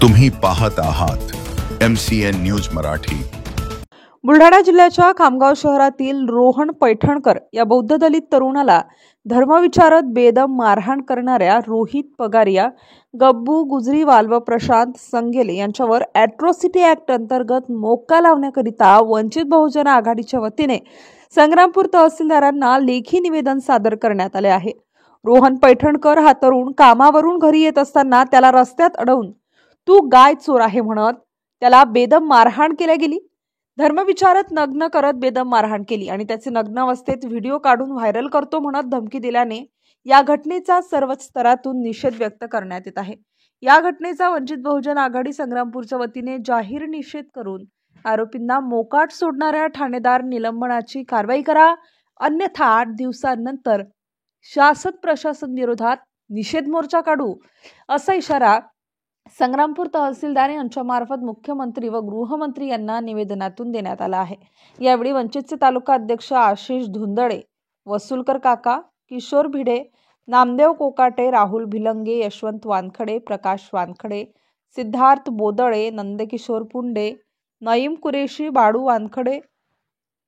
तुम्ही पाहत आहात MCN न्यूज मराठी। बुलढाणा जिल्ह्याच्या खामगाव शहरातील रोहन पैठणकर या बौद्ध दलित तरुणाला धर्मविचारत बेदम मारहाण करणाऱ्या रोहित पगारिया, गब्बू गुजरीवाल व प्रशांत संगेले यांच्यावर ॲट्रॉसिटी ॲक्ट अंतर्गत मोक्का लावण्याकरिता वंचित बहुजन आघाडीच्या वतीने संग्रामपूर तहसीलदारांना लेखी निवेदन सादर करण्यात आले आहे। रोहन पैठणकर हा तरुण कामावरून घरी येत असताना त्याला रस्त्यात अडवून तू गाय चोर आहे म्हणत त्याला बेदम मारहाण केली गेली। धर्मविचारत नग्न करत बेदम मारहाण केली आणि त्याचे नग्न अवस्थेत व्हिडिओ काढून व्हायरल करतो म्हणत धमकी दिल्याने या घटनेचा सर्वच स्तरातून निषेध व्यक्त करण्यात येत आहे। या घटनेचा वंचित बहुजन आघाडी संग्रामपूरच्या वतीने जाहीर निषेध करून आरोपींना मोकाट सोडणाऱ्या ठाणेदार निलंबनाची कारवाई करा, अन्यथा 8 दिवसांनंतर शासन प्रशासन विरोधात निषेध मोर्चा काढू असा इशारा संग्रामपूर तहसीलदार यांच्या मार्फत मुख्यमंत्री व गृहमंत्री यांना निवेदनातून देण्यात आला आहे। यावेळी वंचितचे तालुका अध्यक्ष आशिष धुंदळे, वसुलकर काका, किशोर भिडे, नामदेव कोकाटे, राहुल भिलंगे, यशवंत वानखडे, प्रकाश वानखडे, सिद्धार्थ बोदळे, नंदकिशोर पुंडे, नईम कुरेशी, बाळू वानखडे,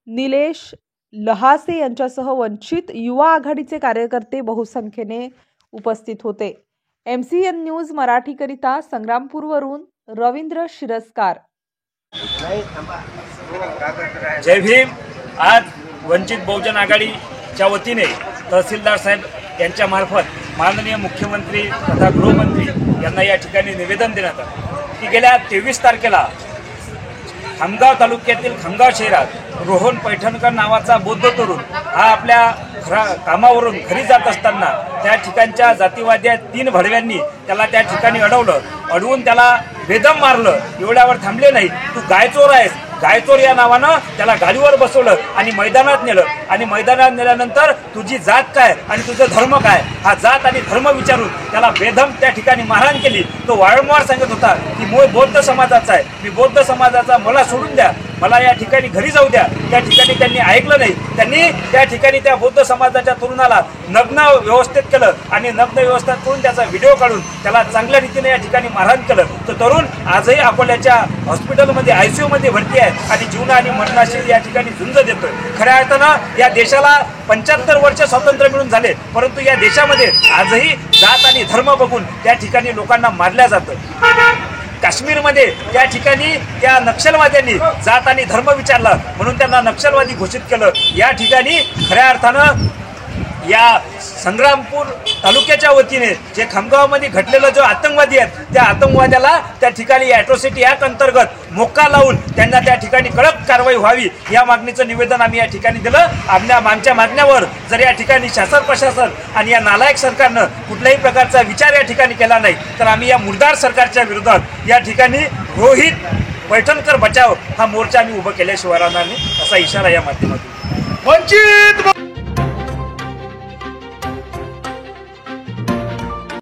निलेश लहासे यांच्यासह वंचित युवा आघाडीचे कार्यकर्ते बहुसंख्येने उपस्थित होते। MCN न्यूज मराठी करिता संग्रामपूरवरून रवींद्र शिरस्कार। जय भीम। आज वंचित बहुजन आघाडीच्या वतीने तहसीलदार साहेब यांच्या मार्फत माननीय मुख्यमंत्री तथा गृहमंत्री यांना या ठिकाणी निवेदन देण्यात आले की गेल्या 23 तारखेला खामगाव तालुक्यातील खामगाव शहरात रोहन पैठणकर नावाचा बौद्ध तरुण हा आपल्या कामावरून घरी जात असताना त्या ठिकाणच्या जातीवाद्या 3 भडव्यांनी त्याला त्या ठिकाणी अडवून त्याला बेदम मारलं। एवढ्यावर थांबले नाही, तू गायचोर आहेस, गायचोर या नावानं त्याला गाडीवर बसवलं आणि मैदानात नेलं आणि मैदानात नेल्यानंतर तुझी जात काय आणि तुझं धर्म काय हा जात आणि धर्म विचारून त्याला बेदम त्या ठिकाणी मारहाण केली। तो वारंवार सांगत होता की मूळ बौद्ध समाजाचा आहे, मी बौद्ध समाजाचा, मला सोडून द्या, मला या ठिकाणी घरी जाऊ द्या। त्या ठिकाणी त्यांनी ऐकलं नाही। त्यांनी त्या ठिकाणी त्या बौद्ध समाजाच्या तरुणाला नग्न व्यवस्थित केलं आणि नग्न व्यवस्था करून त्याचा व्हिडिओ काढून त्याला चांगल्या रीतीने या ठिकाणी मारहाण केलं। तो तरुण आजही अकोल्याच्या हॉस्पिटलमध्ये ICU मध्ये भरती आहे आणि जीवन आणि मरणाशी या ठिकाणी झुंज देतोय। खऱ्या अर्थानं या देशाला 75 वर्ष स्वातंत्र्य मिळून झाले, परंतु या देशामध्ये आजही जात आणि धर्म बघून त्या ठिकाणी लोकांना मारल्या जातं। काश्मीरमध्ये त्या ठिकाणी त्या नक्षलवाद्यांनी जात आणि धर्म विचारला म्हणून त्यांना नक्षलवादी घोषित केलं। या ठिकाणी खऱ्या अर्थानं या संग्रामपूर तालुक्याच्या वतीने जे खामगावमध्ये घडलेलं जो आतंकवादी आहेत त्या आतंकवाद्याला त्या ठिकाणी ॲट्रॉसिटी ॲक्ट अंतर्गत मोक्का लावून त्यांना त्या ठिकाणी कडक कारवाई व्हावी या मागणीचं निवेदन आम्ही या ठिकाणी दिलं। आमच्या मागण्यावर जर या ठिकाणी शासन प्रशासन आणि या नालायक सरकारनं कुठल्याही प्रकारचा विचार या ठिकाणी केला नाही तर आम्ही या मुर्दार सरकारच्या विरोधात या ठिकाणी रोहित पैठणकर बचाव हा मोर्चा आम्ही उभं केल्याशिवाय राहणार नाही असा इशारा या माध्यमातून वंचित